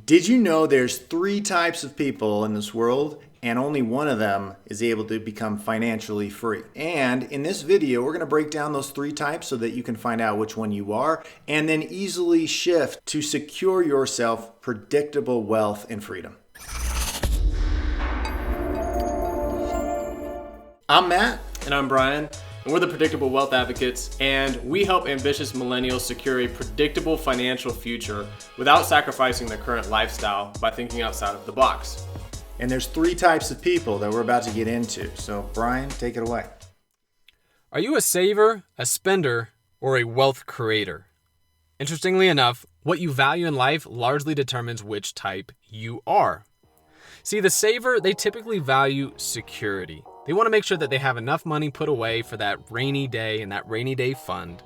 Did you know there's three types of people in this world and only one of them is able to become financially free? And in this video, we're going to break down those three types so that you can find out which one you are and then easily shift to secure yourself predictable wealth and freedom. I'm Matt. And I'm Brian, and we're the Predictable Wealth Advocates, and we help ambitious millennials secure a predictable financial future without sacrificing their current lifestyle by thinking outside of the box. And there's three types of people that we're about to get into. So Brian, take it away. Are you a saver, a spender, or a wealth creator? Interestingly enough, what you value in life largely determines which type you are. See, the saver, they typically value security. They want to make sure that they have enough money put away for that rainy day and that rainy day fund.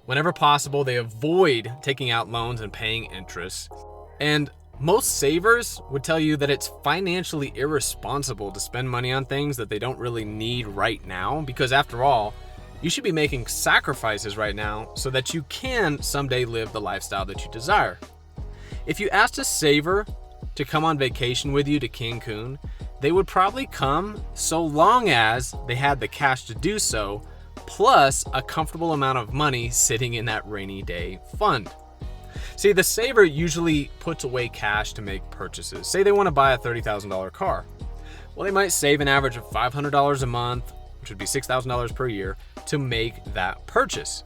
Whenever possible, they avoid taking out loans and paying interest. And most savers would tell you that it's financially irresponsible to spend money on things that they don't really need right now, because after all, you should be making sacrifices right now so that you can someday live the lifestyle that you desire. If you asked a saver to come on vacation with you to Cancun, they would probably come so long as they had the cash to do so, plus a comfortable amount of money sitting in that rainy day fund. See, the saver usually puts away cash to make purchases. Say they want to buy a $30,000 car. Well, they might save an average of $500 a month, which would be $6,000 per year, to make that purchase.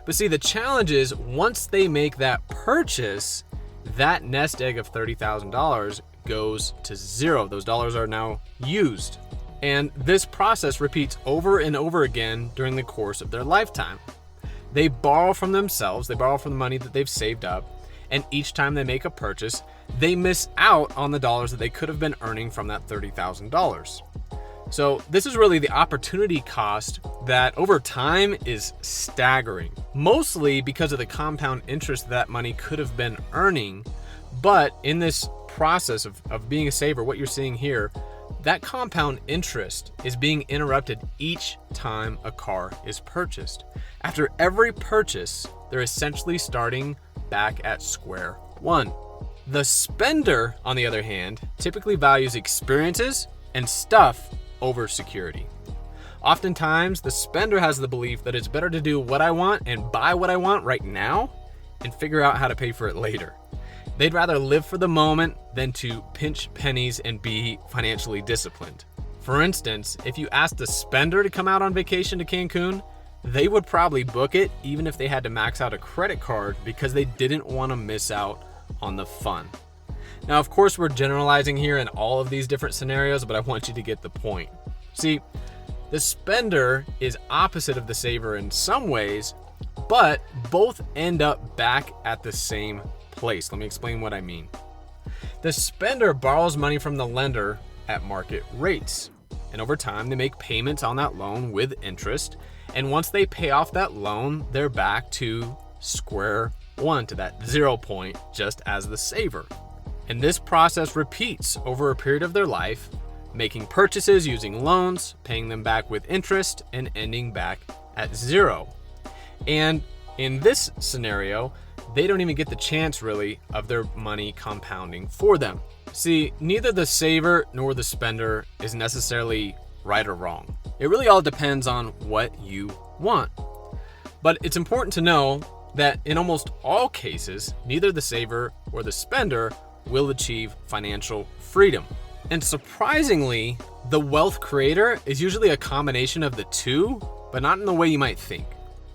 But see, the challenge is once they make that purchase, that nest egg of $30,000 goes to zero. Those dollars are now used. And this process repeats over and over again during the course of their lifetime. They borrow from themselves, they borrow from the money that they've saved up, and each time they make a purchase, they miss out on the dollars that they could have been earning from that $30,000. So this is really the opportunity cost that over time is staggering, mostly because of the compound interest that money could have been earning. But in this process of being a saver, what you're seeing here, that compound interest is being interrupted each time a car is purchased. After every purchase, they're essentially starting back at square one. The spender, on the other hand, typically values experiences and stuff over security. Oftentimes, the spender has the belief that it's better to do what I want and buy what I want right now and figure out how to pay for it later. They'd rather live for the moment than to pinch pennies and be financially disciplined. For instance, if you asked a spender to come out on vacation to Cancun, they would probably book it even if they had to max out a credit card because they didn't want to miss out on the fun. Now, of course, we're generalizing here in all of these different scenarios, but I want you to get the point. See, the spender is opposite of the saver in some ways, but both end up back at the same place. Let me explain what I mean. The spender borrows money from the lender at market rates, and over time they make payments on that loan with interest, and once they pay off that loan, they're back to square one, to that 0 point, just as the saver. And this process repeats over a period of their life, making purchases using loans, paying them back with interest, and ending back at zero. And in this scenario, they don't even get the chance really of their money compounding for them. See, neither the saver nor the spender is necessarily right or wrong. It really all depends on what you want. But it's important to know that in almost all cases, neither the saver or the spender will achieve financial freedom. And surprisingly, the wealth creator is usually a combination of the two, but not in the way you might think.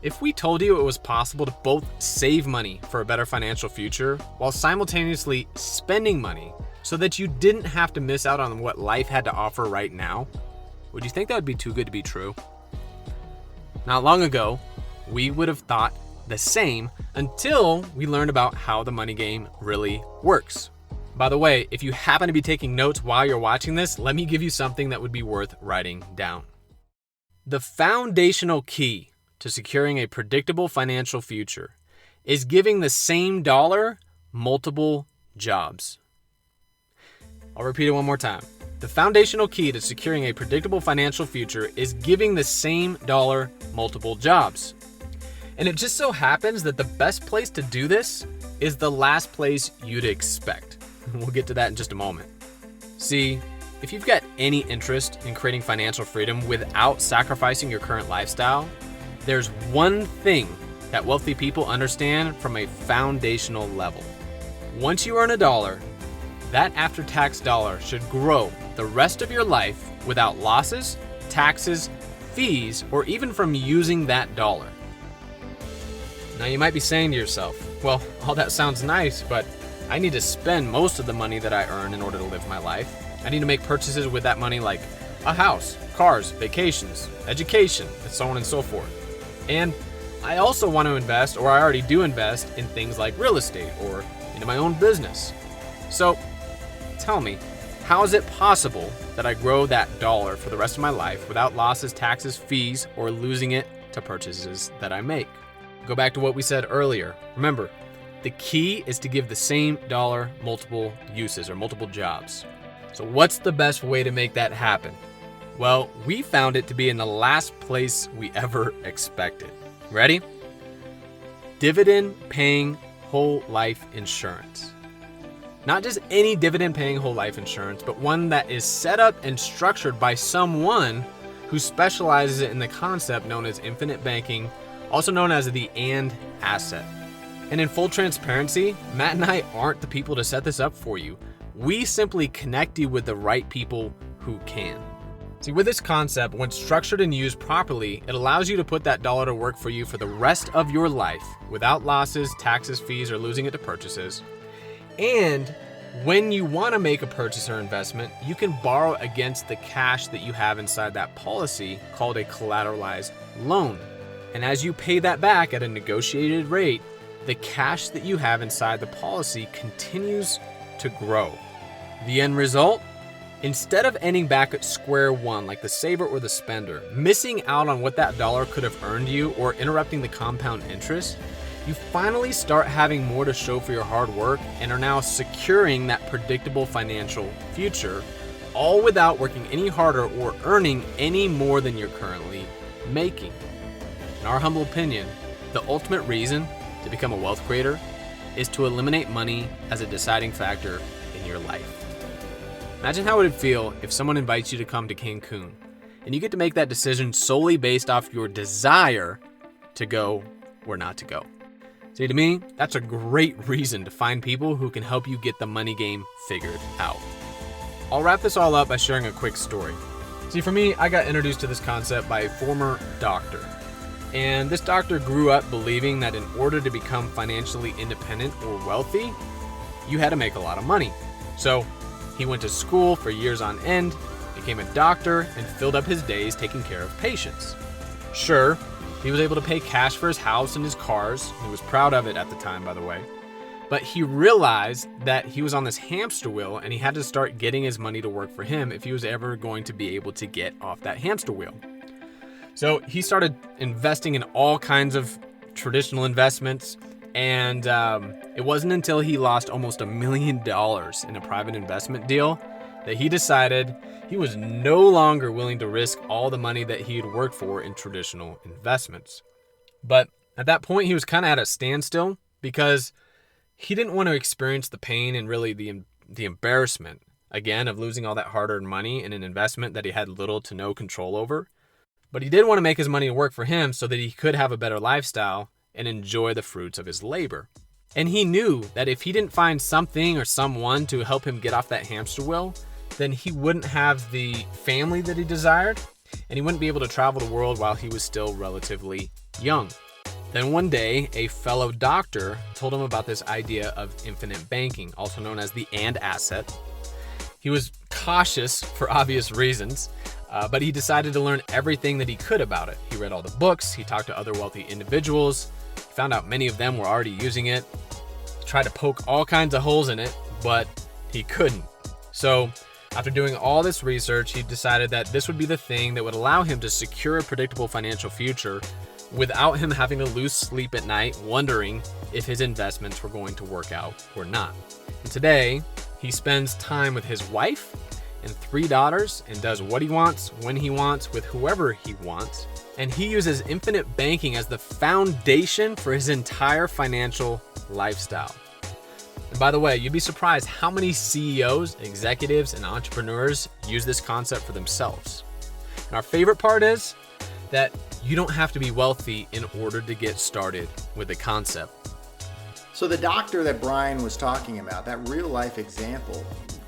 If we told you it was possible to both save money for a better financial future while simultaneously spending money so that you didn't have to miss out on what life had to offer right now, would you think that would be too good to be true? Not long ago, we would have thought the same until we learned about how the money game really works. By the way, if you happen to be taking notes while you're watching this, let me give you something that would be worth writing down. The foundational key to securing a predictable financial future is giving the same dollar multiple jobs. I'll repeat it one more time. The foundational key to securing a predictable financial future is giving the same dollar multiple jobs. And it just so happens that the best place to do this is the last place you'd expect. We'll get to that in just a moment. See, if you've got any interest in creating financial freedom without sacrificing your current lifestyle, there's one thing that wealthy people understand from a foundational level. Once you earn $1, that after-tax dollar should grow the rest of your life without losses, taxes, fees, or even from using that dollar. Now you might be saying to yourself, well, all that sounds nice, but I need to spend most of the money that I earn in order to live my life. I need to make purchases with that money like a house, cars, vacations, education, and so on and so forth. And I also want to invest, or I already do invest, in things like real estate or into my own business. So tell me, how is it possible that I grow that dollar for the rest of my life without losses, taxes, fees, or losing it to purchases that I make? Go back to what we said earlier. Remember, the key is to give the same dollar multiple uses or multiple jobs. So what's the best way to make that happen? Well, we found it to be in the last place we ever expected. Ready? Dividend-paying whole life insurance. Not just any dividend-paying whole life insurance, but one that is set up and structured by someone who specializes in the concept known as infinite banking, also known as the AND asset. And in full transparency, Matt and I aren't the people to set this up for you. We simply connect you with the right people who can. See, with this concept, when structured and used properly, it allows you to put that dollar to work for you for the rest of your life without losses, taxes, fees, or losing it to purchases. And when you want to make a purchase or investment, you can borrow against the cash that you have inside that policy called a collateralized loan. And as you pay that back at a negotiated rate, the cash that you have inside the policy continues to grow. The end result? Instead of ending back at square one like the saver or the spender, missing out on what that dollar could have earned you or interrupting the compound interest, you finally start having more to show for your hard work and are now securing that predictable financial future, all without working any harder or earning any more than you're currently making. In our humble opinion, the ultimate reason to become a wealth creator is to eliminate money as a deciding factor in your life. Imagine how it would feel if someone invites you to come to Cancun and you get to make that decision solely based off your desire to go or not to go. See, to me, that's a great reason to find people who can help you get the money game figured out. I'll wrap this all up by sharing a quick story. See, for me, I got introduced to this concept by a former doctor. And this doctor grew up believing that in order to become financially independent or wealthy, you had to make a lot of money. So he went to school for years on end, became a doctor, and filled up his days taking care of patients. Sure, he was able to pay cash for his house and his cars. He was proud of it at the time, by the way. But he realized that he was on this hamster wheel and he had to start getting his money to work for him if he was ever going to be able to get off that hamster wheel. So he started investing in all kinds of traditional investments, and it wasn't until he lost almost $1 million in a private investment deal that he decided he was no longer willing to risk all the money that he had worked for in traditional investments. But at that point, he was kind of at a standstill because he didn't want to experience the pain and really the embarrassment, again, of losing all that hard-earned money in an investment that he had little to no control over. But he did want to make his money work for him so that he could have a better lifestyle and enjoy the fruits of his labor. And he knew that if he didn't find something or someone to help him get off that hamster wheel, then he wouldn't have the family that he desired, and he wouldn't be able to travel the world while he was still relatively young. Then one day, a fellow doctor told him about this idea of infinite banking, also known as the AND asset. He was cautious for obvious reasons, but he decided to learn everything that he could about it. He read all the books, he talked to other wealthy individuals, he found out many of them were already using it, he tried to poke all kinds of holes in it, but he couldn't. So after doing all this research, he decided that this would be the thing that would allow him to secure a predictable financial future without him having to lose sleep at night wondering if his investments were going to work out or not. And today, he spends time with his wife and 3 daughters and does what he wants, when he wants, with whoever he wants. And he uses infinite banking as the foundation for his entire financial lifestyle. And by the way, you'd be surprised how many CEOs, executives, and entrepreneurs use this concept for themselves. And our favorite part is that you don't have to be wealthy in order to get started with the concept. So the doctor that Brian was talking about, that real life example,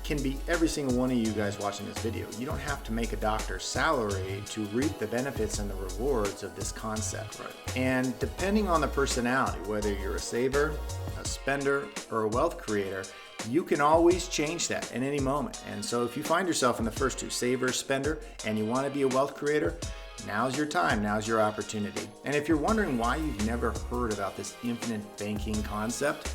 can be every single one of you guys watching this video. You don't have to make a doctor's salary to reap the benefits and the rewards of this concept. Right. And depending on the personality, whether you're a saver, a spender, or a wealth creator, you can always change that at any moment. And so if you find yourself in the first two, saver, spender, and you want to be a wealth creator, now's your time, now's your opportunity. And if you're wondering why you've never heard about this infinite banking concept,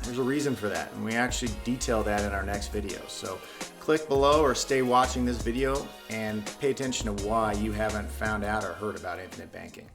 there's a reason for that, and we actually detail that in our next video. So click below or stay watching this video and pay attention to why you haven't found out or heard about infinite banking.